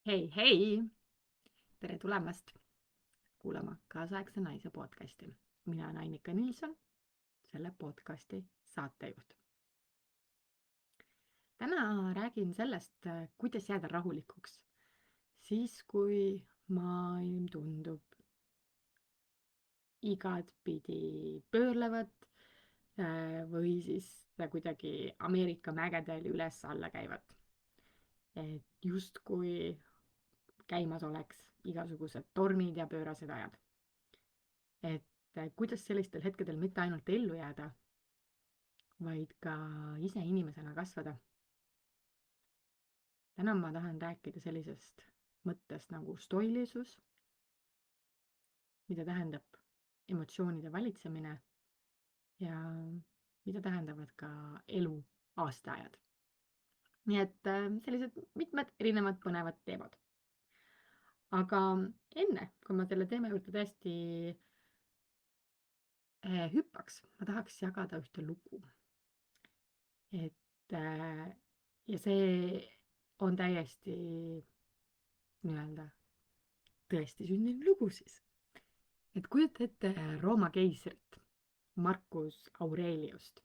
Hei, hei! Tere tulemast kuulama Kaasaegse naise podcasti. Mina olen Annika Nilsson, selle podcasti saatejuht. Täna räägin sellest, kuidas jääda rahulikuks. Siis, kui maailm tundub igatpidi pöörlevat või siis kuidagi Ameerika mägedel üles-alla käivad. Et justkui käimas oleks igasugused tormid ja pöörased ajad. Et kuidas sellistel hetkedel mitte ainult ellu jääda, vaid ka ise inimesena kasvada. Täna ma tahan rääkida sellisest mõttest nagu stoilisus, mida tähendab emotsioonide valitsemine ja mida tähendavad ka elu aastaajad. Nii et sellised mitmed erinevad põnevad teemad. Aga enne, kui ma selle teema juurde tõesti hüppaks, ma tahaks jagada ühte lugu. Ja see on täiesti tõesti sündinud lugu siis. Et kujuta ette Rooma keisrit, Marcus Aureliust.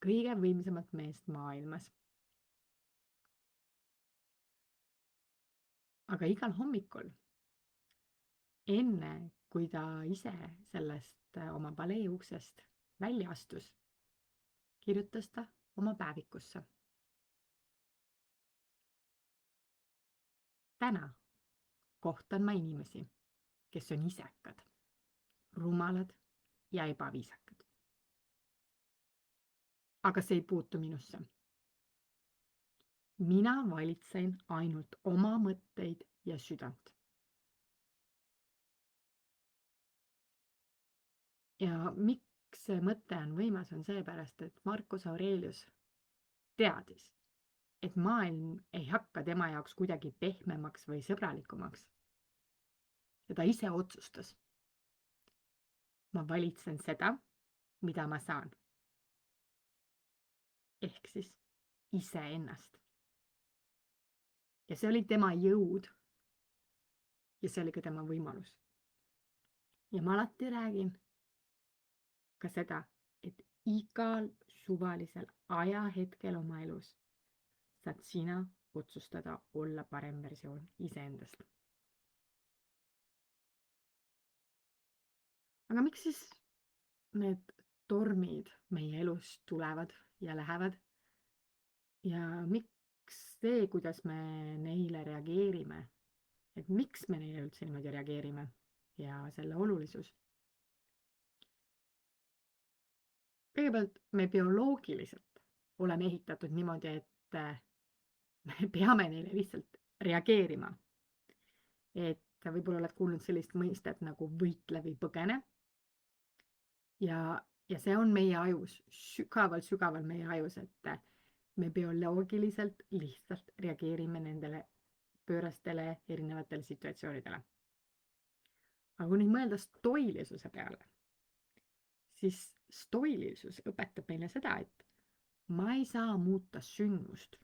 Kõige võimsamat meest maailmas. Aga igal hommikul, enne kui ta ise sellest oma palee uksest välja astus, kirjutas ta oma päevikusse. Täna kohtan ma inimesi, kes on isekad, rumalad ja ebaviisakad. Aga see ei puutu minusse. Mina valitsen ainult oma mõtteid ja südant. Ja miks see mõte on võimas, on seepärast, et Marcus Aurelius teadis, et maailm ei hakka tema jaoks kuidagi pehmemaks või sõbralikumaks. Ja ta ise otsustas. Ma valitsen seda, mida ma saan. Ehk siis iseennast. Ja see oli tema jõud. Ja see oli ka tema võimalus. Ja ma alati räägin ka seda, et igal suvalisel ajahetkel oma elus saad sina otsustada olla parem versioon iseendast. Aga miks siis need tormid meie elus tulevad ja lähevad? Ja miks see, kuidas me neile reageerime? Et miks me neile üldse niimoodi reageerime? Ja selle olulisus. Kõigepealt me bioloogiliselt oleme ehitatud niimoodi, et me peame neile lihtsalt reageerima. Et võib-olla oled kuulnud sellist mõistet nagu võitle või põgene. Ja see on meie ajus, sügaval meie ajus, et me bioloogiliselt lihtsalt reageerime nendele pöörastele erinevatele situatsioonidele. Aga kui nüüd mõelda stoilisuse peale, siis stoilisus õpetab meile seda, et ma ei saa muuta sündmust,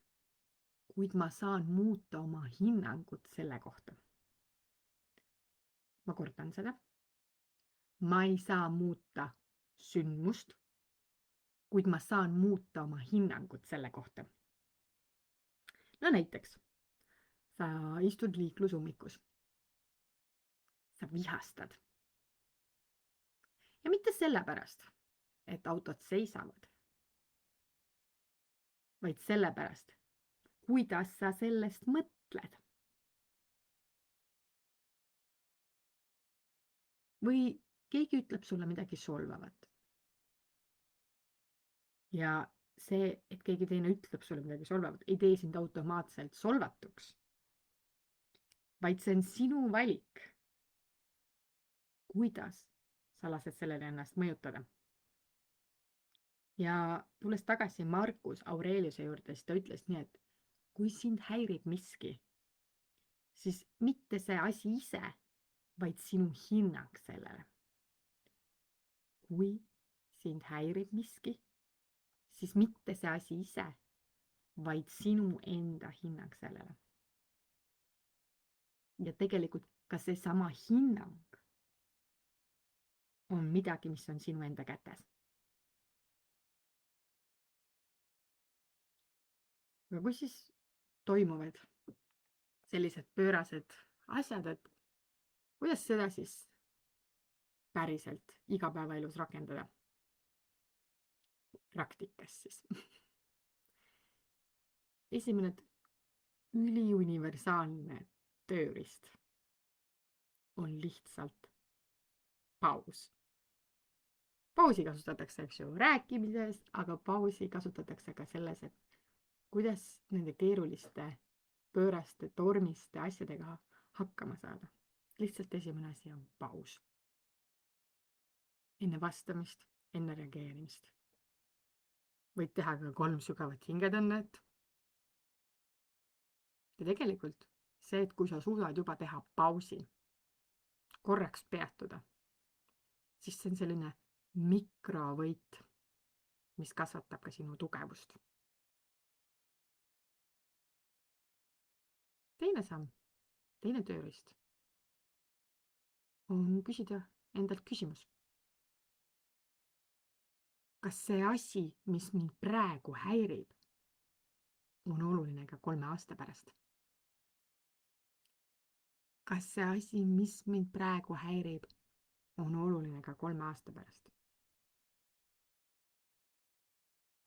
kuid ma saan muuta oma hinnangut selle kohta. Ma kordan seda. Ma ei saa muuta sündmust, kuid ma saan muuta oma hinnangut selle kohta. No näiteks, sa istud liiklusummikus. Sa vihastad. Ja mitte sellepärast, et autod seisavad, vaid sellepärast, kuidas sa sellest mõtled. Või keegi ütleb sulle midagi solvavat. Ja see, et keegi teine ütleb sulle midagi solvavat, ei tee sind automaatselt solvatuks, vaid see on sinu valik, kuidas sa lased sellele ennast mõjutada. Ja tulles tagasi Marcus Aureliuse juurde, siis ta ütles nii, et kui sind häirib miski, siis mitte see asi ise, vaid sinu hinnang sellele. Kui sind häirib miski, siis mitte see asi ise, vaid sinu enda hinnang sellele. Ja tegelikult ka seesama hinnang on midagi, mis on sinu enda kätes. Aga kui siis toimuvad sellised pöörased asjad, et kuidas seda siis päriselt igapäevaelus rakendada? Praktikas siis. Esimene üliuniversaalne tööriist on lihtsalt paus. Pausi kasutatakse, eks ju, rääkimises, aga pausi kasutatakse ka selles, et kuidas nende keeruliste, pööraste, tormiste asjadega hakkama saada. Lihtsalt esimene asi on paus. Enne vastamist, enne reageerimist. Võid teha ka 3 sügavat hingetõnnet. Ja tegelikult see, et kui sa suudad juba teha pausi, korraks peatuda, siis see on selline mikrovõit, mis kasvatab ka sinu tugevust. Teine samm, teine tööriist on küsida endalt küsimus. Kas see asi, mis mind praegu häirib, on oluline ka 3 aasta pärast? Kas see asi, mis mind praegu häirib, on oluline ka 3 aasta pärast?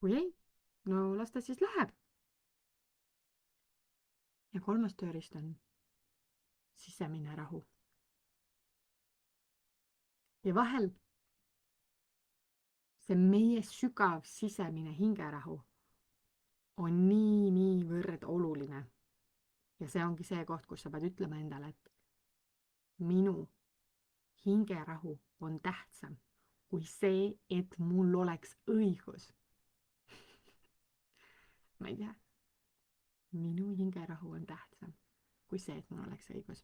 Kui ei, no las ta siis läheb. Ja 3. tööriist on sisemine rahu. Ja vahel see meie sügav sisemine hingerahu on niivõrd oluline. Ja see ongi see koht, kus sa pead ütlema endale, et minu hingerahu on tähtsam kui see, et mul oleks õigus. Ma ei tea. Minu hingerahu on tähtsam kui see, et mul oleks õigus.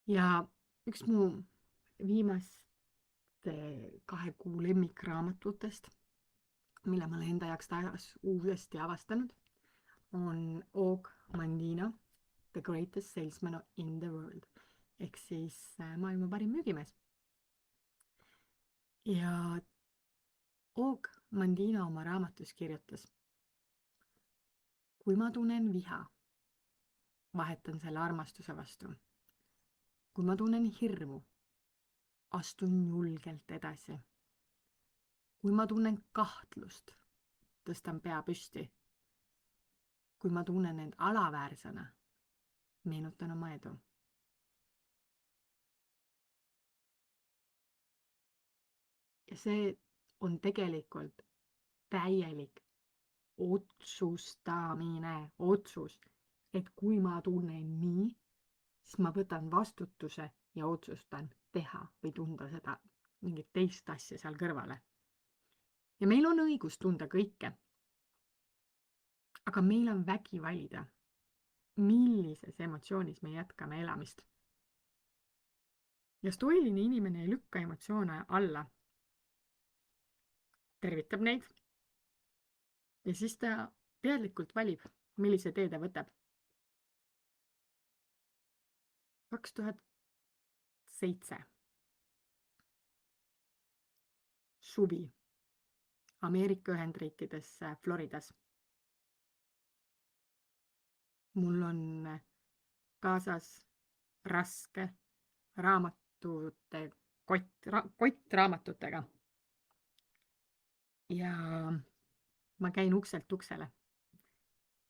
Ja üks mu viimaste 2 kuu lemmikraamatutest, mille ma olen enda jaoks taas uuesti avastanud, on Og Mandino, The Greatest Salesman in the World, ehk siis maailma parim müügimees. Ja Og Mandino oma raamatus kirjutas, kui ma tunnen viha, vahetan selle armastuse vastu. Kui ma tunnen hirmu, astun julgelt edasi. Kui ma tunnen kahtlust, tõstan pea püsti. Kui ma tunnen end alaväärsena, meenutan oma edu. Ja see on tegelikult täielik otsustamine, otsus, et kui ma tunnen nii, siis ma võtan vastutuse ja otsustan teha või tunda seda mingit teist asja seal kõrvale. Ja meil on õigus tunda kõike. Aga meil on vägi valida, millises emotsioonis me jätkame elamist. Ja stoiline inimene ei lükka emotsioone alla. Tervitab neid. Ja siis ta teadlikult valib, millise tee ta võtab. 2007. Suvi. Ameerika Ühendriikides Floridas. Mul on kaasas raske raamatute kott raamatutega. Ja ma käin ukselt uksele,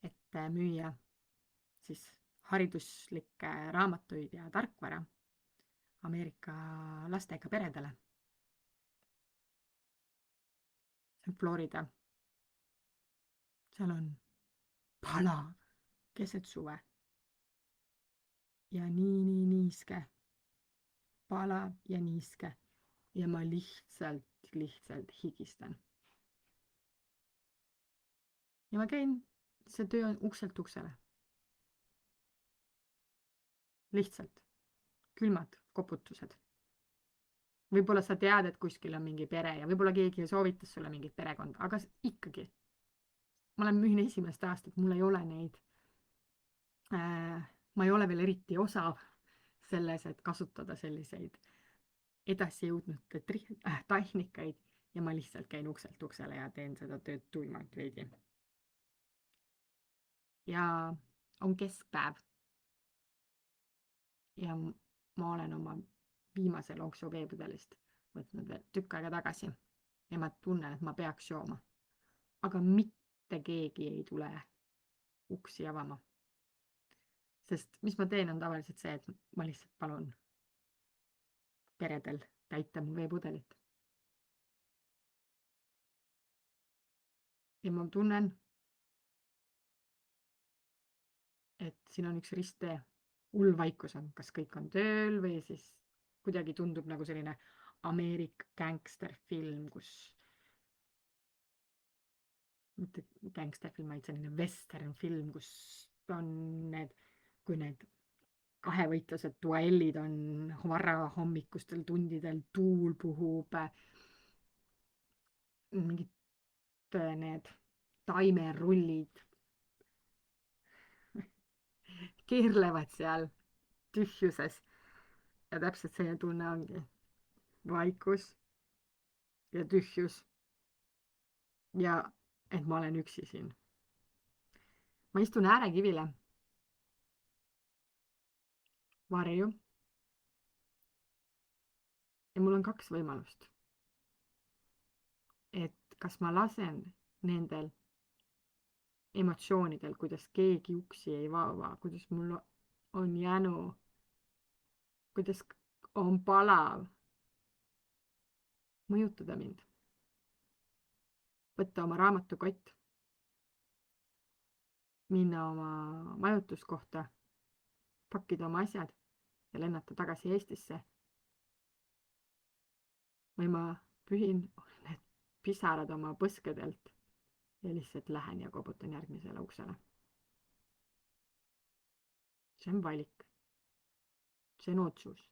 et müüa siis hariduslikke raamatuid ja tarkvara Ameerika lastega peredele. See on Florida. Seal on palav keset suve. Ja nii niiske. Palav ja niiske. Ja ma lihtsalt higistan. Ja ma käin, see töö on ukselt uksele. Lihtsalt külmad koputused. võib-olla sa tead, et kuskil on mingi pere ja võib-olla keegi soovitas sulle mingit perekonda, aga ikkagi, ma müün esimest aastat, mul ei ole neid ma ei ole veel eriti osav selles, et kasutada selliseid edasijõudnud tehnikaid ja ma lihtsalt käin ukselt uksele ja teen seda tööd tuimalt veidi. Ja on keskpäev. Ja ma olen oma viimase lonksu veepudelist võtnud veel tükk aega tagasi ja ma tunnen, et ma peaks jooma. Aga mitte keegi ei tule uksi avama. Sest mis ma teen on tavaliselt see, et ma lihtsalt palun peredel täita mu veepudelit. Ja ma tunnen, et siin on üks risttee. Hull vaikus on, kas kõik on tööl või siis kuidagi tundub nagu selline Ameerika gangsterfilm, kus mitte gangsterfilm, vaid selline westernfilm, kus on kui need kahevõitlused, duellid on varahommikustel tundidel, tuul puhub, mingid need taimerullid keerlevad seal tühjuses ja täpselt selline tunne ongi vaikus ja tühjus ja et ma olen üksi siin. Ma istun äärekivile varju ja mul on kaks võimalust. Et kas ma lasen nendel emotsioonidel, kuidas keegi uksi ei vaba, kuidas mul on jänu, kuidas on palav, mõjutada mind. Võtta oma raamatukott, minna oma majutuskohta, pakkida oma asjad ja lennata tagasi Eestisse. Või ma pühin need pisarad oma põskedelt ja lihtsalt lähen ja koputan järgmisele uksele. See on valik. See on otsus.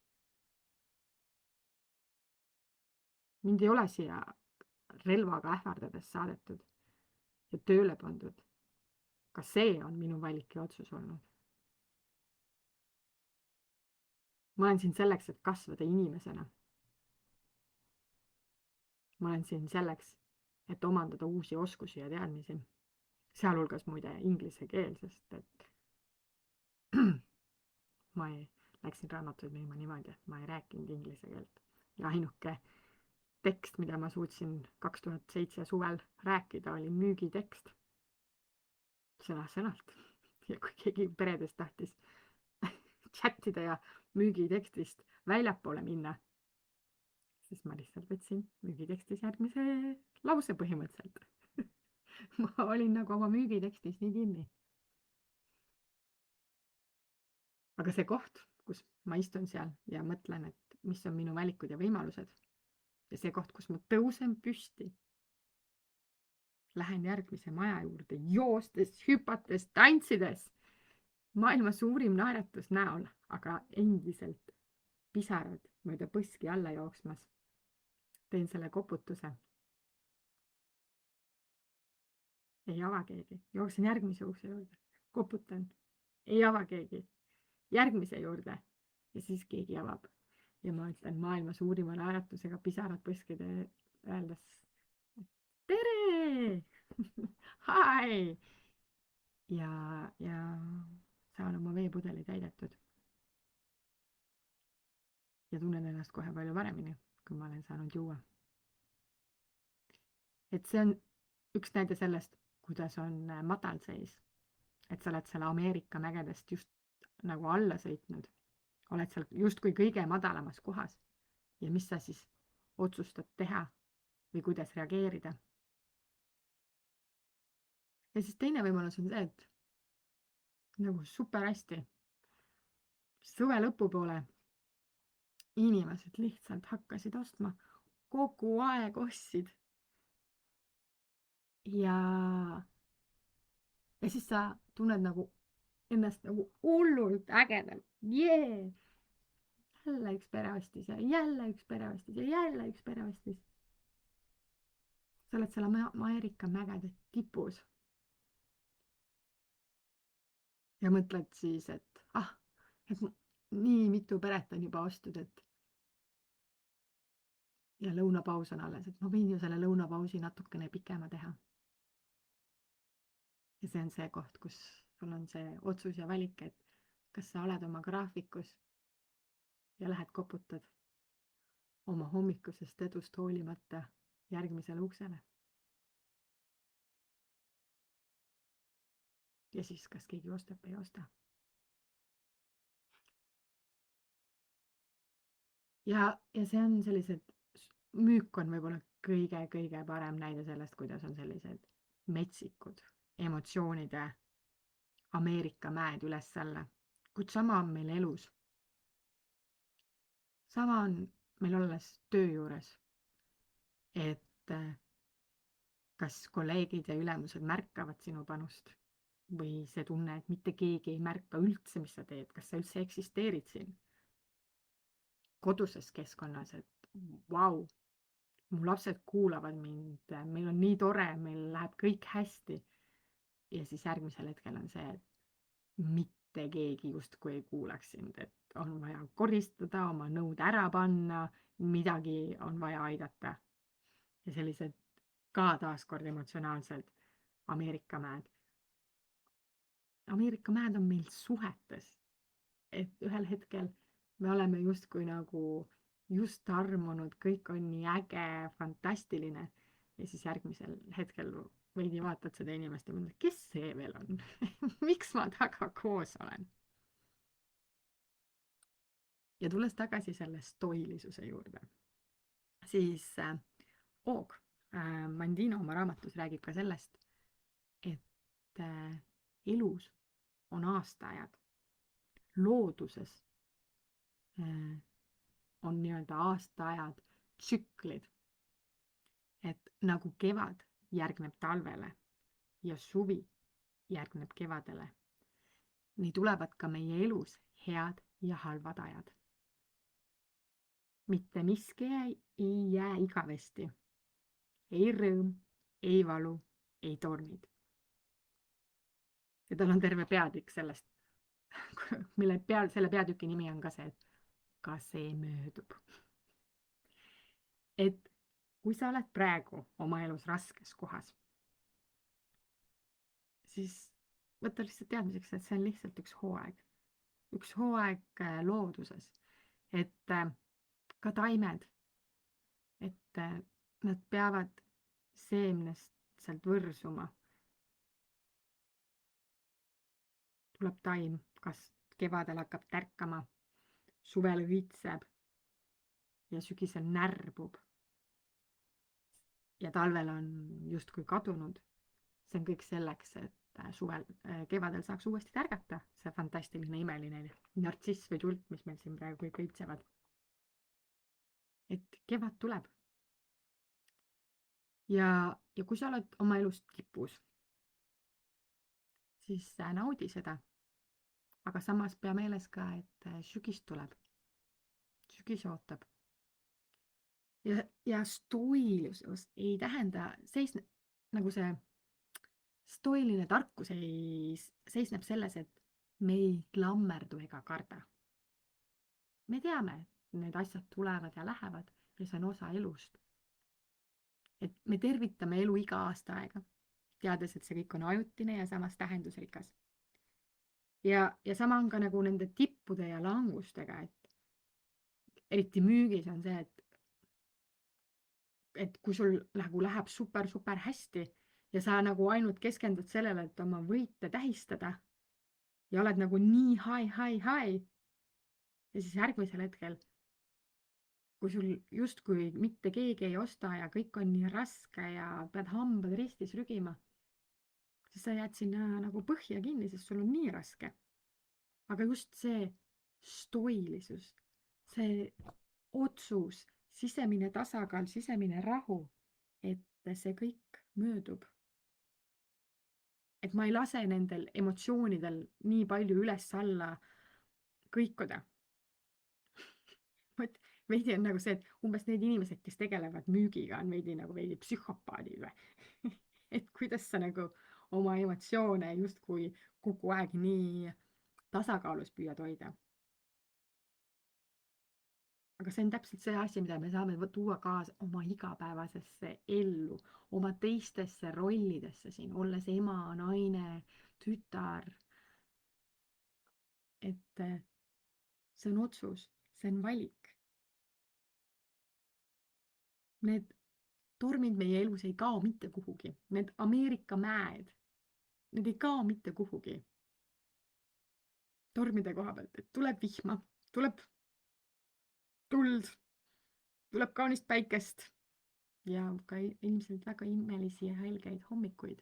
Mind ei ole siia relvaga ähvardades saadetud ja tööle pandud. Ka see on minu valik ja otsus olnud. Ma olen siin selleks, et kasvada inimesena. Ma olen siin selleks, et omandada uusi oskusi ja teadmisi. Sealhulgas muide inglise keel, sest et ma läksin raamatuid müüma niimoodi, et ma ei rääkinud inglise keelt. Ja ainuke tekst, mida ma suutsin 2007 suvel rääkida, oli müügitekst. Sõna-sõnalt. Ja kui keegi peredest tahtis chattida ja müügitekstist väljapoole minna, siis ma lihtsalt võtsin müügitekstis järgmise lause põhimõtteliselt. Ma olin nagu oma müügitekstis nii kinni. Aga see koht, kus ma istun seal ja mõtlen, et mis on minu valikud ja võimalused ja see koht, kus ma tõusen püsti, lähen järgmise maja juurde, joostes, hüpates, tantsides, maailma suurim naeratus näol, aga endiselt pisarad mööda põski alla jooksmas. Teen selle koputuse. Ei ava keegi. Jooksen järgmise ukse juurde. Koputan. Ei ava keegi. Järgmise juurde. Ja siis keegi avab. Ja ma ütlen maailma suurima naeratusega pisarad põskide öeldes tere! Hi! Ja saan oma veepudeli täidetud. Ja tunnen ennast kohe palju paremini, kui ma olen saanud juua. Et see on üks näide sellest, kuidas on madalseis. Et sa oled seal Ameerika mägedest just nagu alla sõitnud. Oled seal justkui kõige madalamas kohas. Ja mis sa siis otsustad teha või kuidas reageerida. Ja siis teine võimalus on see, et nagu super hästi suve lõpupoole inimesed lihtsalt hakkasid ostma, kogu aeg ostsid. Ja siis sa tunned nagu ennast nagu hullult ägedalt. Yeah! jälle üks pereostis ja jälle üks pereostis ja jälle üks pereostis. Sa oled seal Ameerika mägede tipus ja mõtled siis, et nii mitu peret on juba ostud, ja lõunapaus on alles, et ma võin ju selle lõunapausi natukene pikema teha. Ja see on see koht, kus sul on see otsus ja valik, et kas sa oled oma graafikus ja lähed koputad oma hommikusest edust hoolimata järgmisele uksele. Ja siis kas keegi ostab või ei osta. Ja see on sellised, müük on võib-olla kõige parem näide sellest, kuidas on sellised metsikud emotsioonide Ameerika mäed üles-alla. Kuid sama on meil elus. Sama on meil olles töö juures. Et kas kolleegid ja ülemused märkavad sinu panust või see tunne, et mitte keegi ei märka üldse, mis sa teed, kas sa üldse eksisteerid siin koduses keskkonnas, et vau, mu lapsed kuulavad mind, meil on nii tore, meil läheb kõik hästi. Ja siis järgmisel hetkel on see, et mitte keegi justkui ei kuulaks sind, et on vaja koristada, oma nõud ära panna, midagi on vaja aidata. Ja sellised ka taaskord emotsionaalsed Ameerika mäed. Ameerika mäed on meil suhetes, et ühel hetkel me oleme justkui nagu just armunud, kõik on nii äge, fantastiline ja siis järgmisel hetkel veidi vaatad seda inimest ja mõtled, kes see veel on? Miks ma taga koos olen? Ja tulles tagasi selle stoilisuse juurde, siis Oog Mandino oma raamatus räägib ka sellest, et elus on aastaajad. Looduses on nii-öelda aastaajad tsüklid. Et nagu kevad järgneb talvele ja suvi järgneb kevadele, nii tulevad ka meie elus head ja halvad ajad. Mitte miski ei jää igavesti. Ei rõõm, ei valu, ei tormid. Ja tal on terve peatükk sellest, selle peatüki nimi on ka see, et ka see möödub. Et kui sa oled praegu oma elus raskes kohas, siis võta lihtsalt teadmiseks, et see on lihtsalt üks hooaeg. Üks hooaeg looduses. Et ka taimed, et nad peavad seemnest sealt võrsuma. Tuleb taim, kas kevadel hakkab tärkama, suvel õitseb ja sügisel närbub ja talvel on justkui kadunud. See on kõik selleks, et kevadel saaks uuesti tärgata see fantastiline, imeline nartsiss või tult, mis meil siin praegu kõik õitsevad. Et kevad tuleb. Ja kui sa oled oma elus tipus, siis naudi seda. Aga samas pea meeles ka, et sügis tuleb. Sügis ootab. Ja stoilisus ei tähenda, nagu see stoiline tarkus seisneb selles, et me ei klammerdu ega karda. Me teame, et need asjad tulevad ja lähevad ja see on osa elust. Et me tervitame elu iga aasta aega, teades, et see kõik on ajutine ja samas tähendusrikas. Ja sama on ka nagu nende tippude ja langustega, et eriti müügis on see, et kui sul läheb super hästi ja sa nagu ainult keskendud sellele, et oma võite tähistada ja oled nagu nii high ja siis järgmisel hetkel, kui sul justkui mitte keegi ei osta ja kõik on nii raske ja pead hambad ristis rügima, siis sa jääd sinna nagu põhja kinni, sest sul on nii raske. Aga just see stoilisus, see otsus, sisemine tasakaal, sisemine rahu, et see kõik möödub. Et ma ei lase nendel emotsioonidel nii palju üles-alla kõikuda. veidi on nagu see, et umbes need inimesed, kes tegelevad müügiga, on veidi psühhopaadid või et kuidas sa nagu oma emotsioone justkui kogu aeg nii tasakaalus püüad hoida. Aga see on täpselt see asi, mida me saame tuua kaasa oma igapäevasesse ellu, oma teistesse rollidesse siin, olles ema, naine, tütar. Et see on otsus, see on valik. Need tormid meie elus ei kao mitte kuhugi. Need Ameerika mäed, need ei kao mitte kuhugi. Tormide koha pealt, et tuleb vihma, tuleb tuld, tuleb kaunist päikest ja ka ilmselt väga imelisi ja helgeid hommikuid.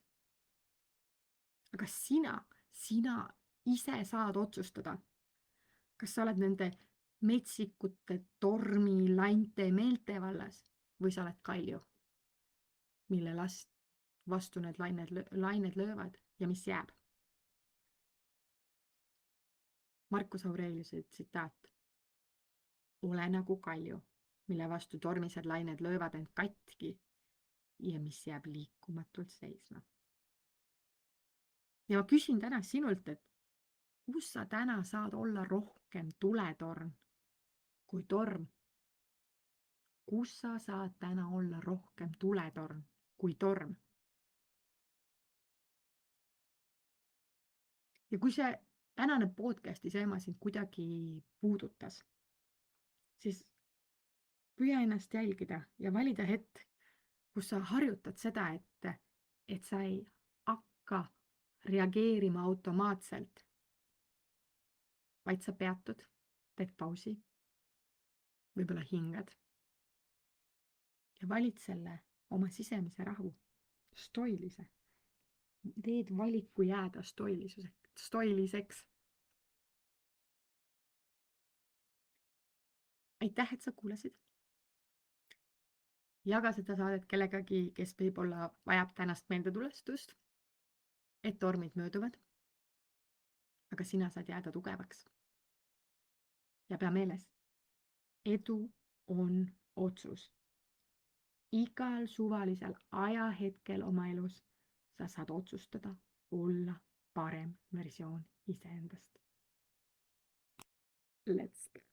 Aga sina ise saad otsustada, kas sa oled nende metsikute tormilainte meeltevallas või sa oled kalju, mille vastu need lained löövad ja mis jääb. Marcus Aureliuse tsitaat. Ole nagu kalju, mille vastu tormised lained löövad end katki ja mis jääb liikumatult seisma. Ja ma küsin täna sinult, et kus sa täna saad olla rohkem tuletorn kui torm? Kus sa saad täna olla rohkem tuletorn kui torm? Ja kui see tänane podcasti teema sind kuidagi puudutas, siis püüa ennast jälgida ja valida hetk, kus sa harjutad seda, et sa ei hakka reageerima automaatselt, vaid sa peatud, teed pausi, võib-olla hingad ja valid selle oma sisemise rahu, stoilise. Teed valiku jääda stoiliseks. Aitäh, et sa kuulasid. Jaga seda saadet kellegagi, kes võib-olla vajab tänast meeldetulestust, et tormid mööduvad, aga sina saad jääda tugevaks. Ja pea meeles, edu on otsus. Igal suvalisel ajahetkel oma elus sa saad otsustada olla parem versioon iseendast. Let's go!